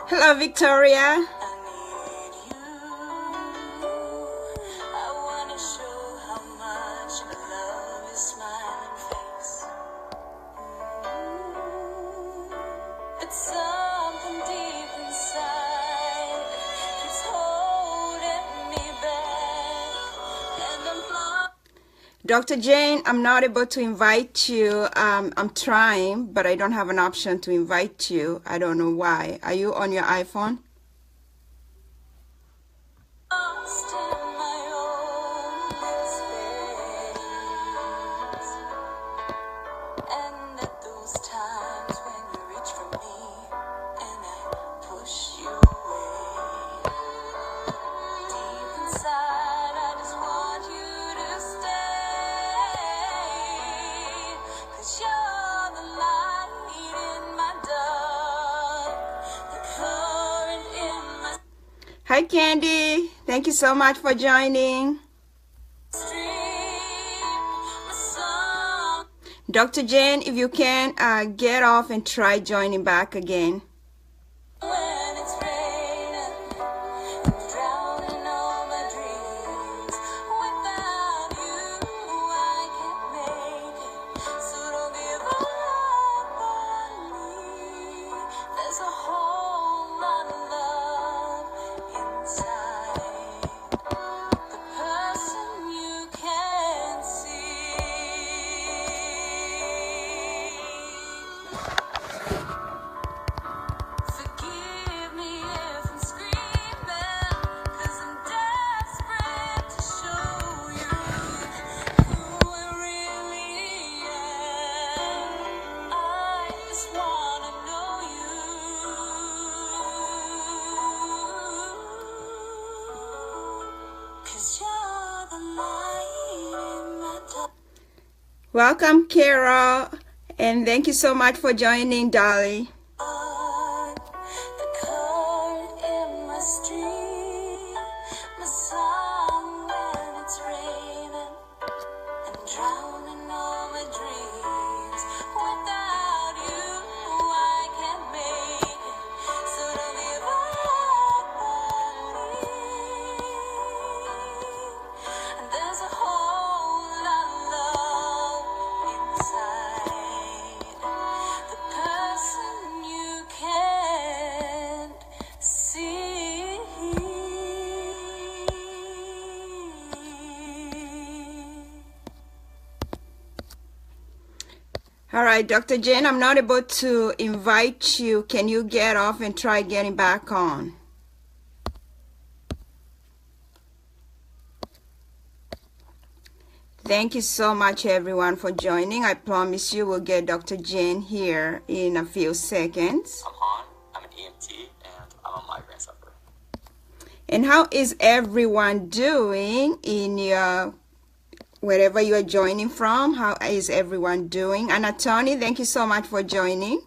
Hello, Victoria. Dr. Jane, I'm not able to invite you. I'm trying, but I don't have an option to invite you. I don't know why. Are you on your iPhone? Hi, Candy. Thank you so much for joining. Dr. Jane, if you can, get off and try joining back again. Welcome, Carol, and thank you so much for joining, Dolly. All right, Dr. Jane, I'm not able to invite you. Can you get off and try getting back on? Thank you so much, everyone, for joining. I promise you we'll get Dr. Jane here in a few seconds. I'm Han. I'm an EMT, and I'm a migraine sufferer. And how is everyone doing in your wherever you are joining from? How is everyone doing? Anna Tony, thank you so much for joining.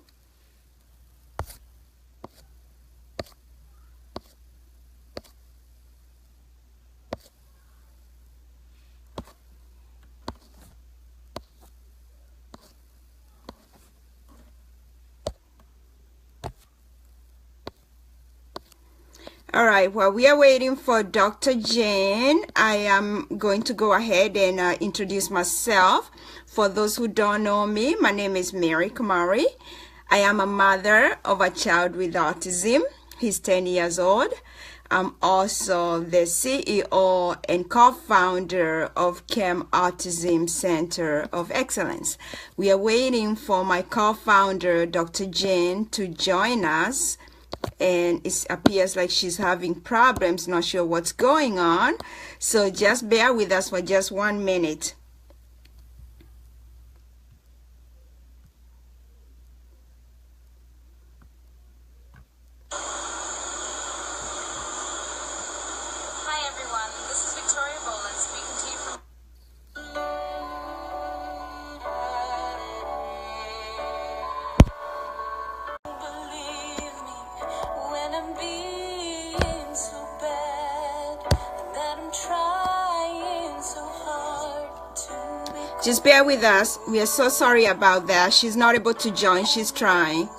All right, while we are waiting for Dr. Jane, I am going to go ahead and introduce myself. For those who don't know me, my name is Mary Kumari. I am a mother of a child with autism. He's 10 years old. I'm also the CEO and co-founder of CHEM Autism Center of Excellence. We are waiting for my co-founder, Dr. Jane, to join us. And it appears like she's having problems, not sure what's going on. So just bear with us for just 1 minute. Hi everyone, this is Victoria Boland speaking to you from... Just bear with us. We are so sorry about that. She's not able to join. She's trying.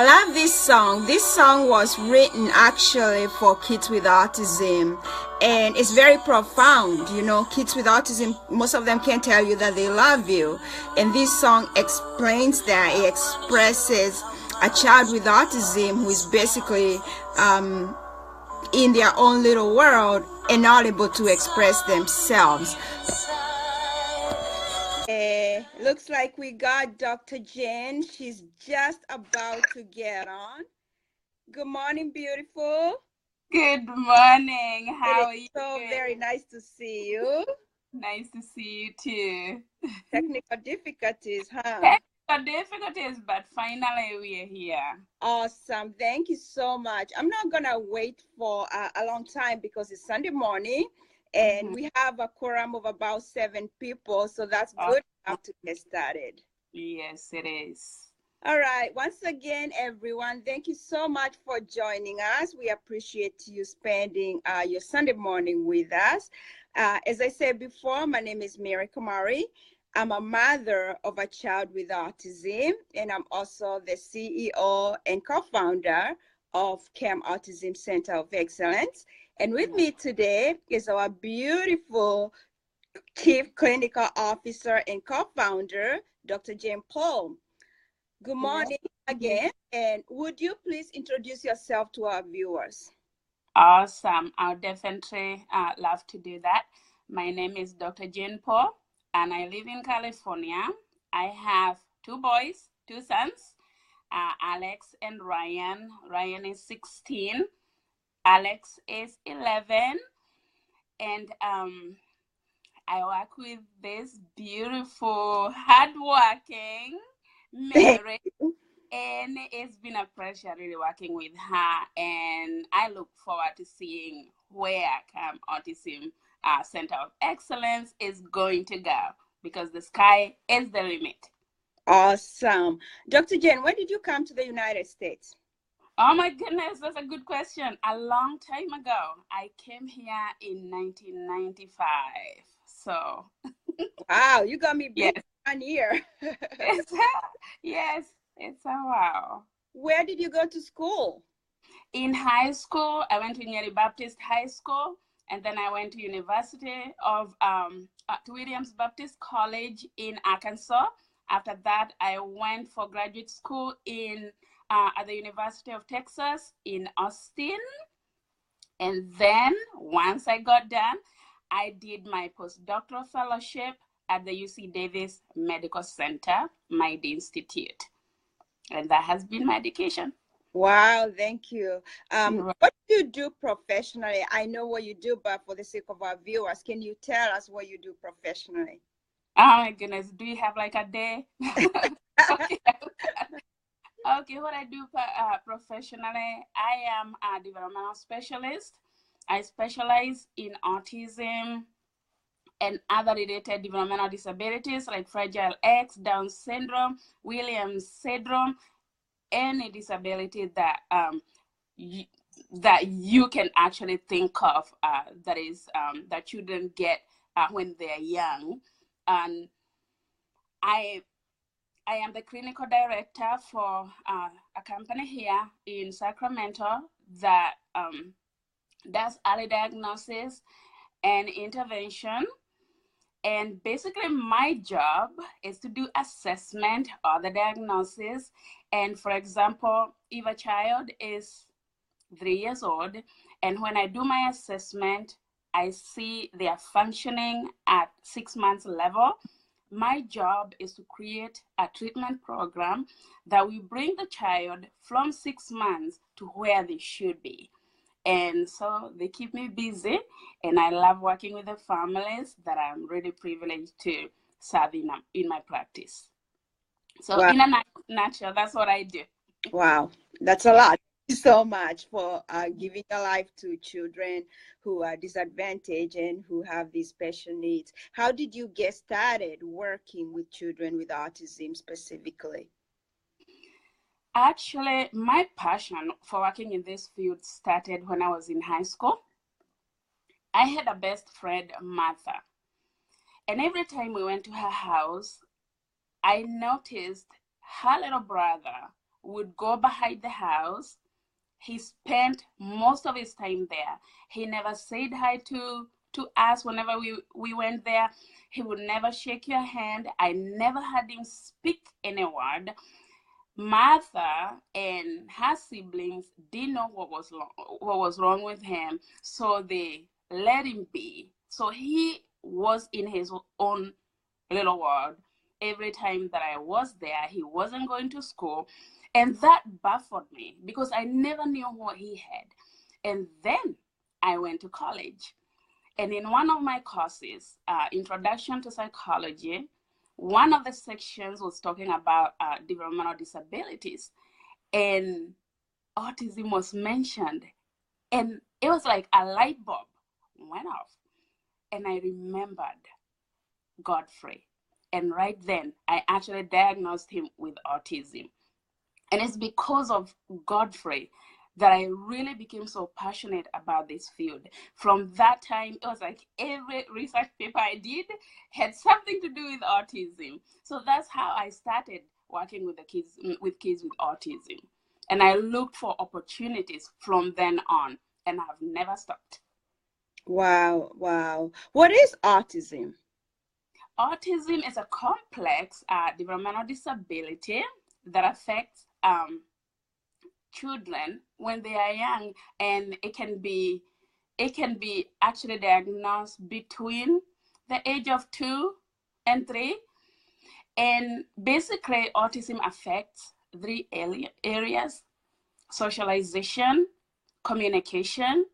I love this song. This song was written actually for kids with autism, and it's very profound. You know, kids with autism, most of them can't tell you that they love you. And this song explains that. It expresses a child with autism who is basically in their own little world and not able to express themselves. Looks like we got Dr. Jen. She's just about to get on. Good morning, beautiful. Good morning. How are you? So very nice to see you. Nice to see you too. Technical difficulties, huh? Technical difficulties, but finally we're here. Awesome. Thank you so much. I'm not going to wait for a long time because it's Sunday morning and we have a quorum of about 7 people. So that's good enough to get started. Yes, it is. All right. Once again, everyone, thank you so much for joining us. We appreciate you spending your Sunday morning with us. As I said before, my name is Mary Kamari. I'm a mother of a child with autism, and I'm also the CEO and co-founder of CAM Autism Center of Excellence. And with me today is our beautiful Chief Clinical Officer and co-founder, Dr. Jane Paul. Good morning again, and would you please introduce yourself to our viewers? Awesome. I'll definitely love to do that. My name is Dr. Jane Paul, and I live in California. I have 2 boys, 2 sons, Alex and Ryan. Ryan is 16. Alex is 11. And I work with this beautiful, hardworking Mary, and it's been a pleasure really working with her, and I look forward to seeing where CAM Autism Center of Excellence is going to go, because the sky is the limit. Awesome. Dr. Jen, when did you come to the United States? Oh my goodness, that's a good question. A long time ago. I came here in 1995. So wow, you got me big yes. 1 year. Yes, it's a wow. Where did you go to school? In high school, I went to Nyeri Baptist High School, and then I went to University of Williams Baptist College in Arkansas. After that, I went for graduate school at the University of Texas in Austin. And then once I got done, I did my postdoctoral fellowship at the UC Davis Medical Center, MIDE Institute. And that has been my education. Wow, thank you. What do you do professionally? I know what you do, but for the sake of our viewers, can you tell us what you do professionally? Oh my goodness, do you have like a day? Okay. Okay, what I do professionally, I am a developmental specialist. I specialize in autism and other related developmental disabilities like Fragile X, Down syndrome, Williams syndrome, any disability that you can actually think of that children get when they're young. And I am the clinical director for a company here in Sacramento that does early diagnosis and intervention. And basically my job is to do assessment or the diagnosis. And for example, if a child is 3 years old, and when I do my assessment, I see they are functioning at 6 months level, my job is to create a treatment program that will bring the child from 6 months to where they should be. And so they keep me busy, and I love working with the families that I'm really privileged to serve in my practice. So wow. In a nutshell, that's what I do. Wow, that's a lot. Thank you so much for giving your life to children who are disadvantaged and who have these special needs. How did you get started working with children with autism specifically? Actually, my passion for working in this field started when I was in high school. I had a best friend, Martha. And every time we went to her house, I noticed her little brother would go behind the house. He spent most of his time there. He never said hi to us whenever we went there. He would never shake your hand. I never had him speak any word. Martha and her siblings didn't know what was wrong with him, so they let him be. So he was in his own little world. Every time that I was there, he wasn't going to school. And that baffled me because I never knew what he had. And then I went to college. And in one of my courses, Introduction to Psychology, one of the sections was talking about developmental disabilities. And autism was mentioned. And it was like a light bulb went off. And I remembered Godfrey. And right then, I actually diagnosed him with autism. And it's because of Godfrey that I really became so passionate about this field. From that time, it was like every research paper I did had something to do with autism. So that's how I started working with kids with autism. And I looked for opportunities from then on, and I've never stopped. Wow, wow. What is autism? Autism is a complex developmental disability that affects children when they are young, and it can be actually diagnosed between the age of 2 and 3. And basically, autism affects 3 areas: socialization, communication,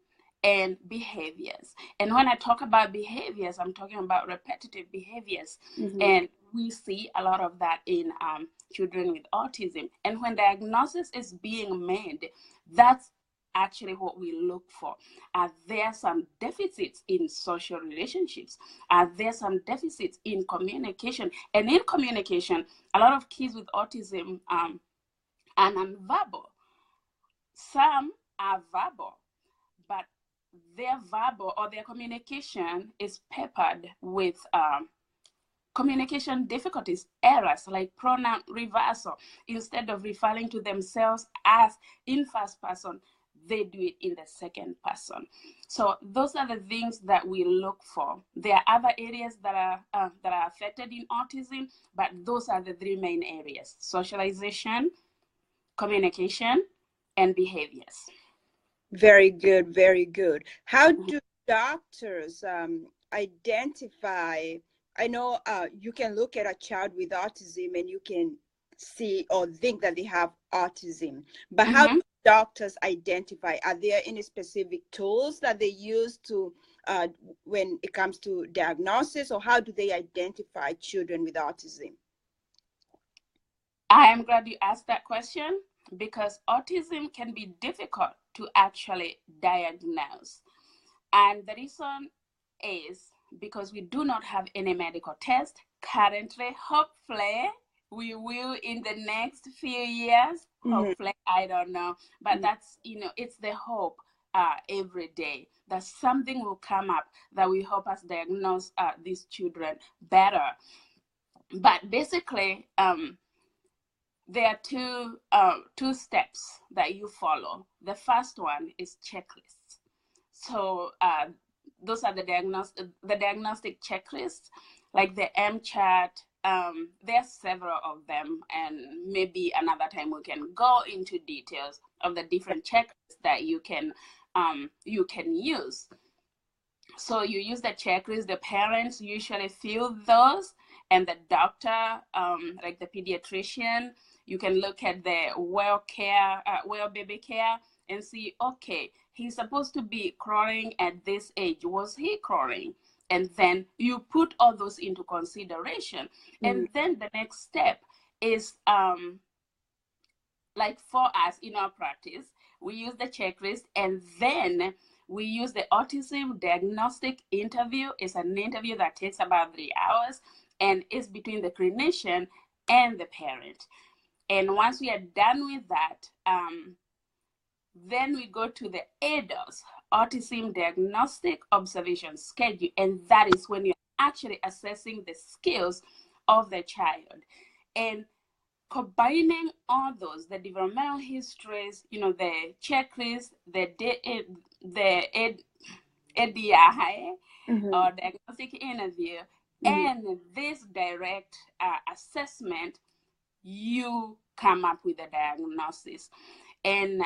and behaviors. And when I talk about behaviors, I'm talking about repetitive behaviors. Mm-hmm. And we see a lot of that in children with autism. And when diagnosis is being made, that's actually what we look for. Are there some deficits in social relationships? Are there some deficits in communication? And in communication, a lot of kids with autism are nonverbal. Some are verbal, but their verbal or their communication is peppered with communication difficulties, errors like pronoun reversal. Instead of referring to themselves as in first person, they do it in the second person. So those are the things that we look for. There are other areas that are affected in autism, but those are the 3 main areas: socialization, communication, and behaviors. Very good, very good. How do doctors identify? I know you can look at a child with autism and you can see or think that they have autism, but how do doctors identify? Are there any specific tools that they use to when it comes to diagnosis, or how do they identify children with autism? I am glad you asked that question, because autism can be difficult to actually diagnose. And the reason is because we do not have any medical test currently. Hopefully, we will in the next few years. Hopefully, I don't know. But that's, it's the hope every day that something will come up that will help us diagnose these children better. But basically, there are two steps that you follow. The first one is checklists. So those are the diagnostic checklists, like the MCHAT. There are several of them, and maybe another time we can go into details of the different checklists that you can use. So you use the checklist. The parents usually fill those, and the doctor, like the pediatrician, you can look at the well baby care and see, okay, he's supposed to be crawling at this age. Was he crawling? And then you put all those into consideration. And then the next step is, like for us in our practice, we use the checklist, and then we use the autism diagnostic interview. It's an interview that takes about 3 hours, and it's between the clinician and the parent. And once we are done with that, then we go to the ADOS, Autism Diagnostic Observation Schedule, and that is when you're actually assessing the skills of the child. And combining all those, the developmental histories, the checklist, the ADI or diagnostic interview, and this direct assessment, you come up with a diagnosis. And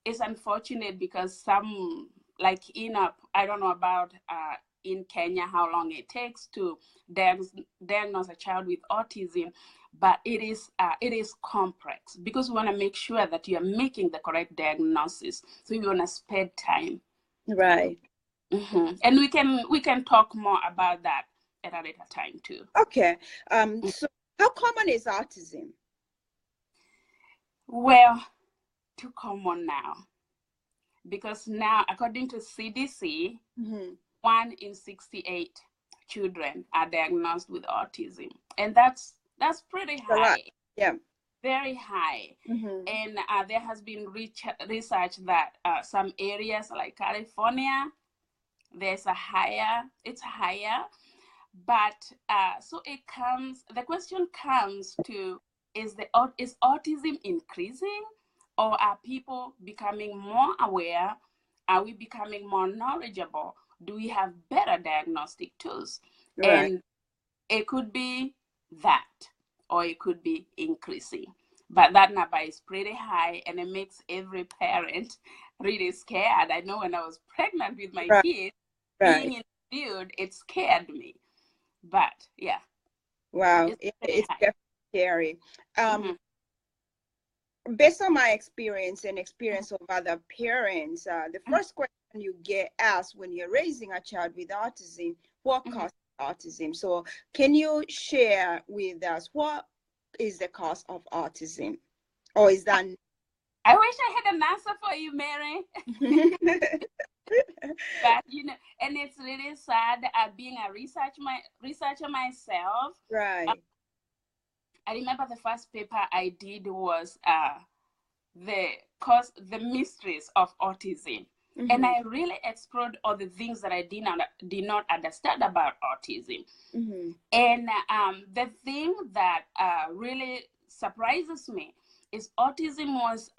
it's unfortunate because some, like I don't know about in Kenya how long it takes to diagnose a child with autism, but it is complex because we want to make sure that you are making the correct diagnosis. So you want to spend time. Right. And we can talk more about that at a later time too. Okay. So how common is autism? Well, too common now, because now, according to CDC, 1 in 68 children are diagnosed with autism, and that's pretty high. Yeah, very high. And there has been research that some areas like California, it's higher. But so the question comes to, is autism increasing, or are people becoming more aware? Are we becoming more knowledgeable? Do we have better diagnostic tools? Right. And it could be that, or it could be increasing. But that number is pretty high, and it makes every parent really scared. I know when I was pregnant with my kids, being interviewed, it scared me. But yeah. Wow, it's definitely scary. Based on my experience and experience of other parents, the first question you get asked when you're raising a child with autism, what causes autism? So can you share with us what is the cause of autism? Or is that... I wish I had an answer for you, Mary. But and it's really sad being a researcher myself. Right. I remember the first paper I did was the mysteries of autism. And I really explored all the things that I did not understand about autism. And the thing that really surprises me is autism was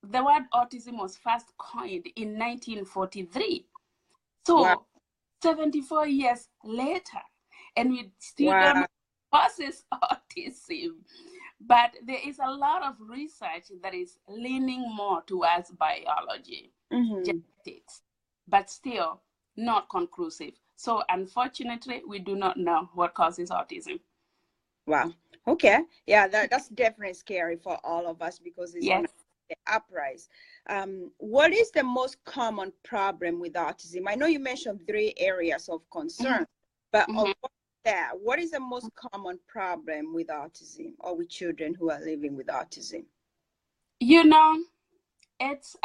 the word autism was first coined in 1943. So 74 years later, and we still don't know what causes autism. But there is a lot of research that is leaning more towards biology, genetics, but still not conclusive. So unfortunately, we do not know what causes autism. Wow. Okay. Yeah, that's definitely scary for all of us, because it's on the uprise. What is the most common problem with autism? I know you mentioned 3 areas of concern, but what is the most common problem with autism, or with children who are living with autism? It's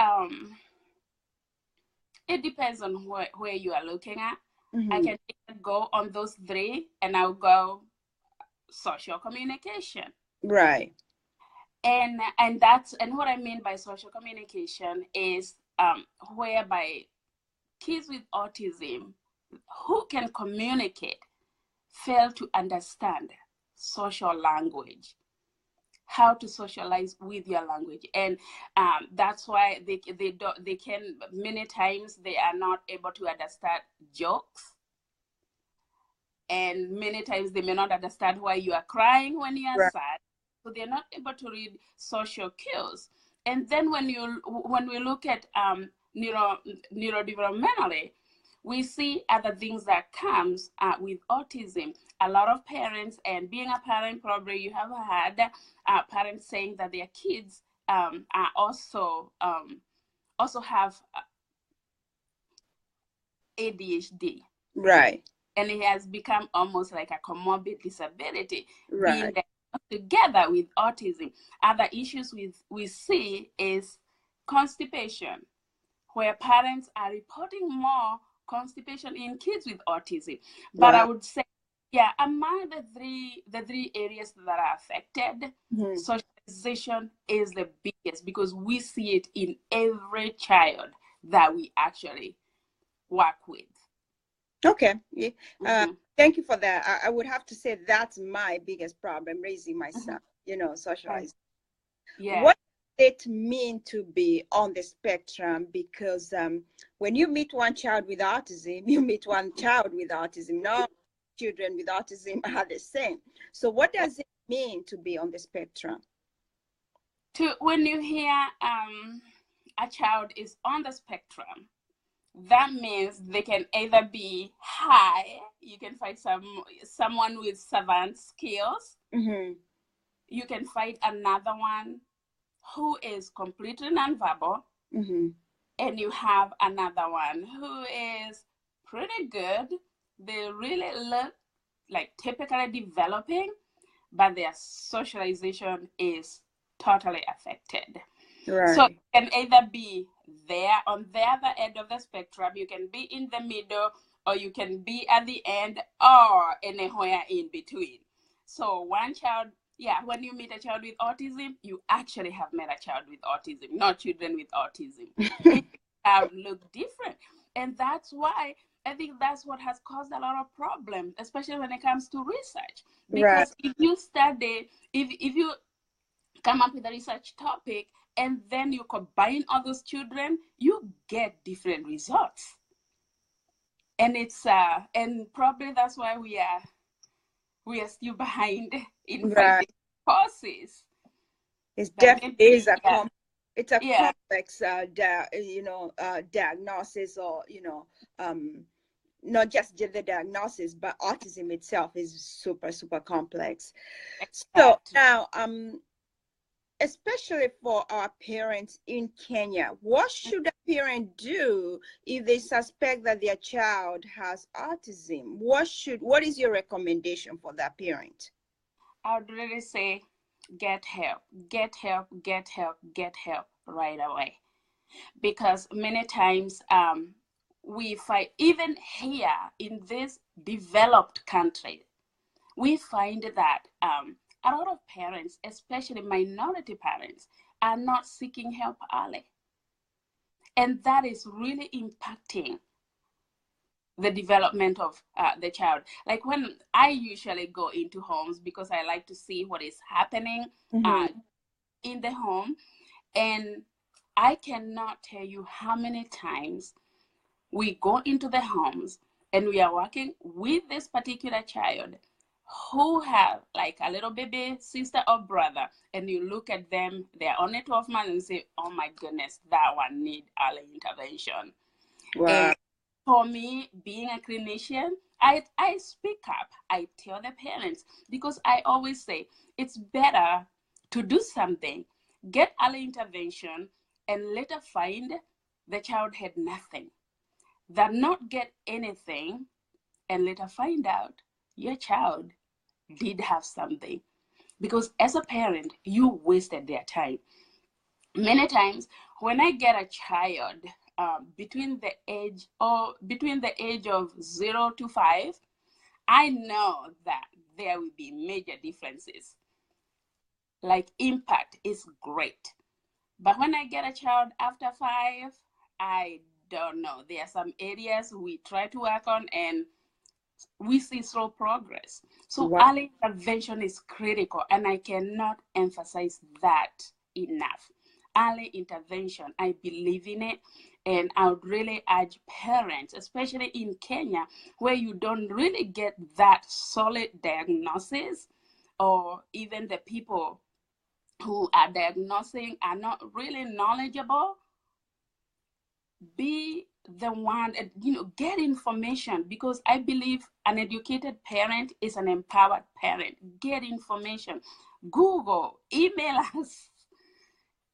it depends on where you are looking at. I can go on those 3, and I'll go social communication. Right. And what I mean by social communication is whereby kids with autism who can communicate fail to understand social language, how to socialize with your language. And that's why they can, many times they are not able to understand jokes. And many times they may not understand why you are crying when you are sad. So they're not able to read social cues. And then when we look at neurodevelopmentally, we see other things that comes with autism. A lot of parents, and being a parent, probably you have had parents saying that their kids are also have ADHD. Right. And it has become almost like a comorbid disability, being together with autism. Other issues we see is constipation, where parents are reporting more constipation in kids with autism. But I would say, among the three areas that are affected, socialization is the biggest, because we see it in every child that we actually work with. Okay. Thank you for that. I would have to say that's my biggest problem, raising my son socialized. Yeah. What does it mean to be on the spectrum? Because when you meet one child with autism, you meet one child with autism. No children with autism are the same. So what does it mean to be on the spectrum? When you hear a child is on the spectrum, that means they can either be high, you can find someone with savant skills. Mm-hmm. You can find another one who is completely nonverbal. Mm-hmm. And you have another one who is pretty good. They really look like typically developing, but their socialization is totally affected. So Right. you can either be there on the other end of the spectrum, you can be in the middle, or you can be at the end, or anywhere in between. So one child, when you meet a child with autism, you actually have met a child with autism, not children with autism. It look different. And that's why I think that's what has caused a lot of problems, especially when it comes to research. Right. Because if you study, if you come up with a research topic and then you combine all those children, you get different results. And it's and probably that's why we are still behind in Right. finding causes. It's But definitely is maybe a it's a yeah, complex diagnosis, or not just the diagnosis, but autism itself is super, super complex. So exactly. now, especially for our parents in Kenya, what should a parent do if they suspect that their child has autism? What is your recommendation for that parent? I would really say get help, get help, get help, get help right away. Because many times we find, even here in this developed country, we find that a lot of parents, especially minority parents, are not seeking help early. And that is really impacting the development of the child. Like when I usually go into homes, because I like to see what is happening Mm-hmm. in the home, and I cannot tell you how many times we go into the homes and we are working with this particular child who have like a little baby sister or brother, and you look at them, they're only 12 months, and say, oh my goodness, that one need early intervention. Wow. And for me, being a clinician, I speak up. I tell the parents, because I always say it's better to do something, get early intervention, and later find the child had nothing, than not get anything and later find out your child did have something. Because as a parent, you wasted their time. Many times when I get a child between the age of 0 to 5, I know that there will be major differences. Like impact is great. But when I get a child after 5, I don't know. There are some areas we try to work on and we see slow progress. So Wow. early intervention is critical, and I cannot emphasize that enough. Early intervention, I believe in it, and I would really urge parents, especially in Kenya, where you don't really get that solid diagnosis, or even the people who are diagnosing are not really knowledgeable. Be the one, get information, because I believe an educated parent is an empowered parent. Get information, Google, email us,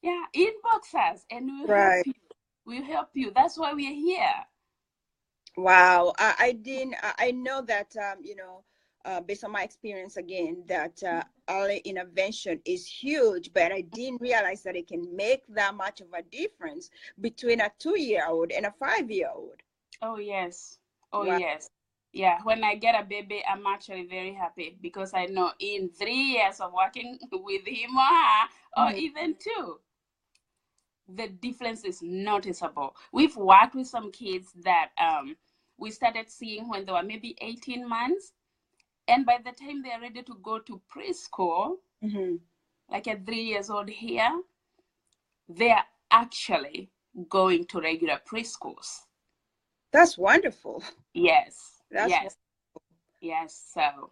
yeah, inbox us, and Right. we'll help you. That's why we're here. Wow. I didn't, I know that, based on my experience again, that early intervention is huge, but I didn't realize that it can make that much of a difference between a 2-year-old and a 5-year-old. Oh yes, oh Wow. yes. Yeah, when I get a baby, I'm actually very happy, because I know in 3 years of working with him or her, or Mhm. even 2, the difference is noticeable. We've worked with some kids that we started seeing when they were maybe 18 months. And by the time they're ready to go to preschool, Mhm. like at 3 years old here, they're actually going to regular preschools. That's wonderful. Yes, That's yes, yes. So,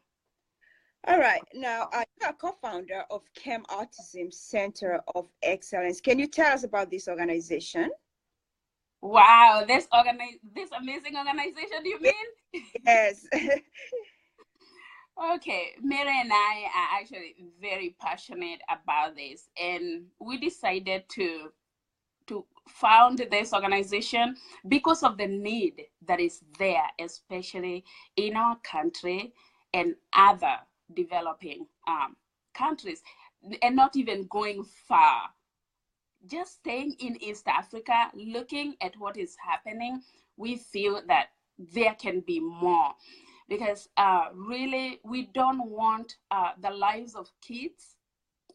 all right. Now, you're a co-founder of Chem Autism Center of Excellence. Can you tell us about this organization? wow, this amazing organization, you mean? Yes. Okay, Mary and I are actually very passionate about this, and we decided to found this organization because of the need that is there, especially in our country and other developing countries, and not even going far. Just staying in East Africa, looking at what is happening, we feel that there can be more, because really we don't want the lives of kids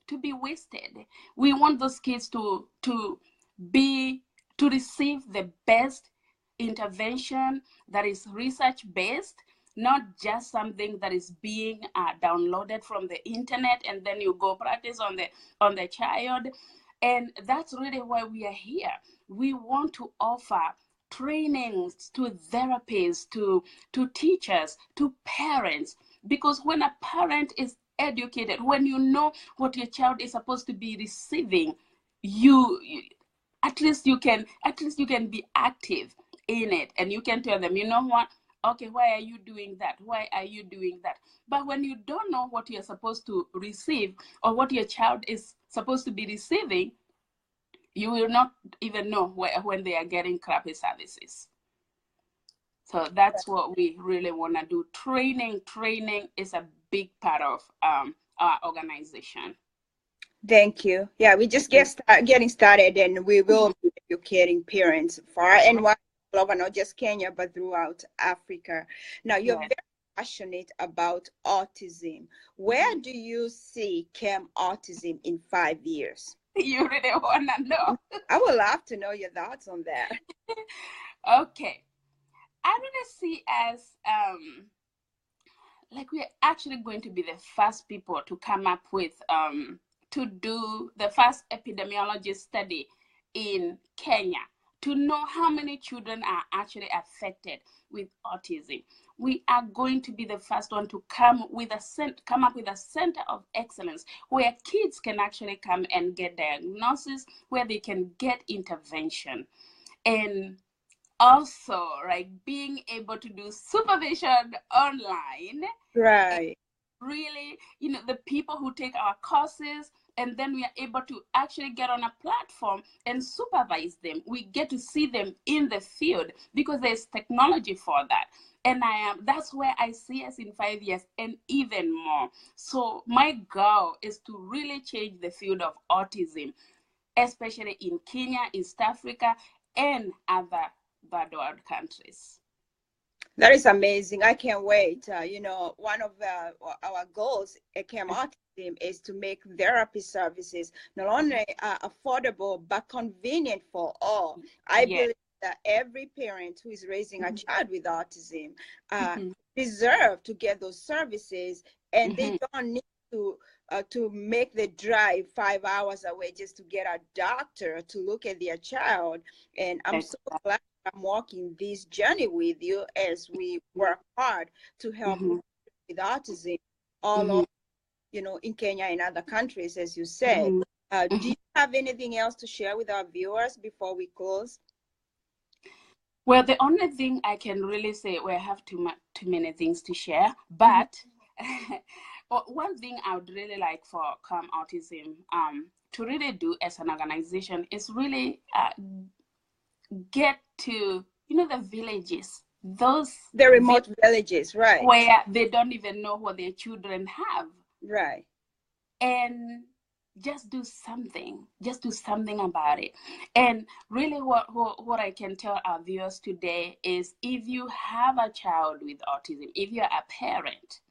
to be wasted. We want those kids to receive the best intervention that is research based, not just something that is being downloaded from the internet and then you go practice on the child. And that's really why we are here. We want to offer trainings to therapists, to teachers, to parents, because when a parent is educated, when you know what your child is supposed to be receiving, you at least you can be active in it, and you can tell them, you know what, okay, why are you doing that, why are you doing that? But when you don't know what you're supposed to receive or what your child is supposed to be receiving, you will not even know when they are getting crappy services. So that's what we really want to do. Training is a big part of our organization. Thank you. Yeah, we just getting started, and we will be educating parents far and wide all over, not just Kenya, but throughout Africa. Now, you're very passionate about autism. Where do you see Chem Autism in 5 years? You really want to know? I would love to know your thoughts on that. Okay. I really see as like we're actually going to be the first people to come up with to do the first epidemiology study in Kenya to know how many children are actually affected with autism. We are going to be the first one to come up with a center of excellence where kids can actually come and get diagnosis, where they can get intervention. And also, like, being able to do supervision online. Right. Really, the people who take our courses, and then we are able to actually get on a platform and supervise them. We get to see them in the field because there's technology for that. And that's where I see us in 5 years and even more. So my goal is to really change the field of autism, especially in Kenya, East Africa, and other third world countries. That is amazing. I can't wait. One of our goals at Chem Autism is to make therapy services not only affordable but convenient for all. I believe that every parent who is raising a child with autism deserve to get those services, and they don't need to make the drive 5 hours away just to get a doctor to look at their child. And I'm so glad I'm walking this journey with you as we work hard to help with autism all over, in Kenya and other countries, as you said. Do you have anything else to share with our viewers before we close? Well, the only thing I can really say, I have too many things to share, but one thing I would really like for Chem Autism to really do as an organization is really get to the villages, the remote villages, right, where they don't even know what their children have, right, and just do something about it. And really what I can tell our viewers today is, if you have a child with autism, if you're a parent,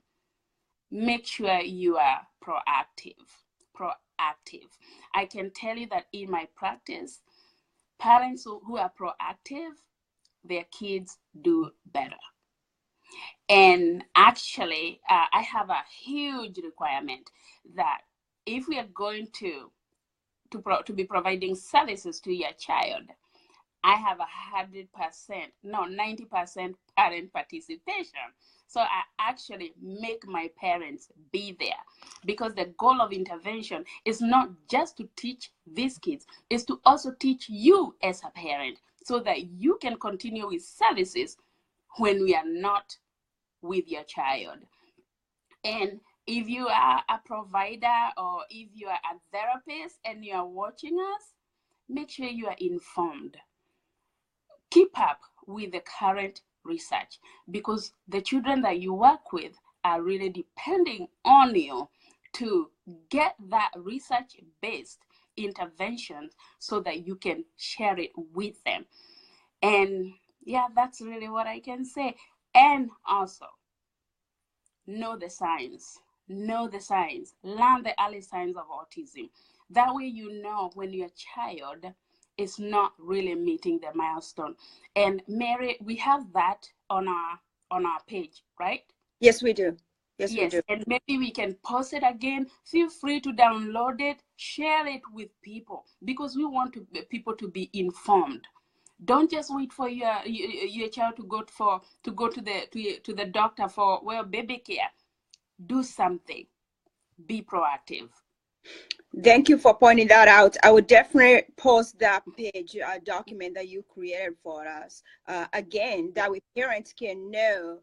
make sure you are proactive. I can tell you that in my practice, parents who are proactive, their kids do better. And actually, I have a huge requirement that if we are going to be providing services to your child, I have 100%, no, 90% parent participation. So I actually make my parents be there, because the goal of intervention is not just to teach these kids, it's to also teach you as a parent, so that you can continue with services when we are not with your child. And if you are a provider, or if you are a therapist and you are watching us, make sure you are informed. Keep up with the current research, because the children that you work with are really depending on you to get that research-based interventions so that you can share it with them. And yeah, that's really what I can say. And also, know the signs. Know the signs. Learn the early signs of autism. That way you know when your child is not really meeting the milestone. And Mary, we have that on our page, right? Yes, we do. Yes, we do. And maybe we can post it again. Feel free to download it, share it with people, because we want people to be informed. Don't just wait for your child to go to the doctor for baby care. Do something. Be proactive. Thank you for pointing that out. I would definitely post that page document that you created for us again, that way parents can know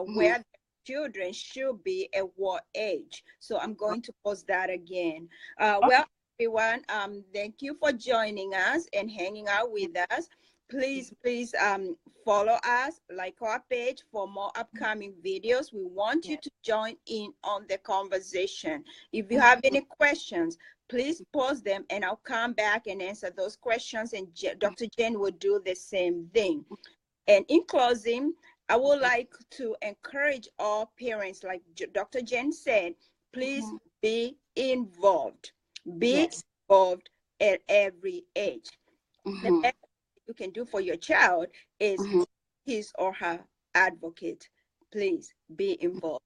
where the children should be at what age. So I'm going to post that again. Well, everyone, thank you for joining us and hanging out with us. Please follow us, like our page for more upcoming videos. We want you to join in on the conversation. If you have any questions, please post them and I'll come back and answer those questions, and Dr. Jen will do the same thing. And in closing, I would like to encourage all parents, like Dr. Jen said, please be involved. Be involved at every age. The best you can do for your child is his or her advocate. Please be involved.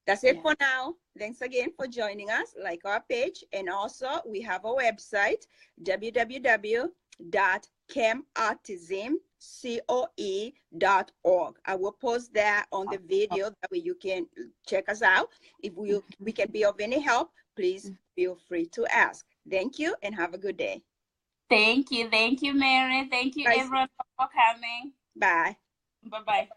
That's it for now. Thanks again for joining us. Like our page, and also we have a website, www.camautismcoe.org. I will post that on the video, that way you can check us out. If we can be of any help, please feel free to ask. Thank you and have a good day. Thank you, Mary. Thank you, everyone, for coming. Bye. Bye-bye.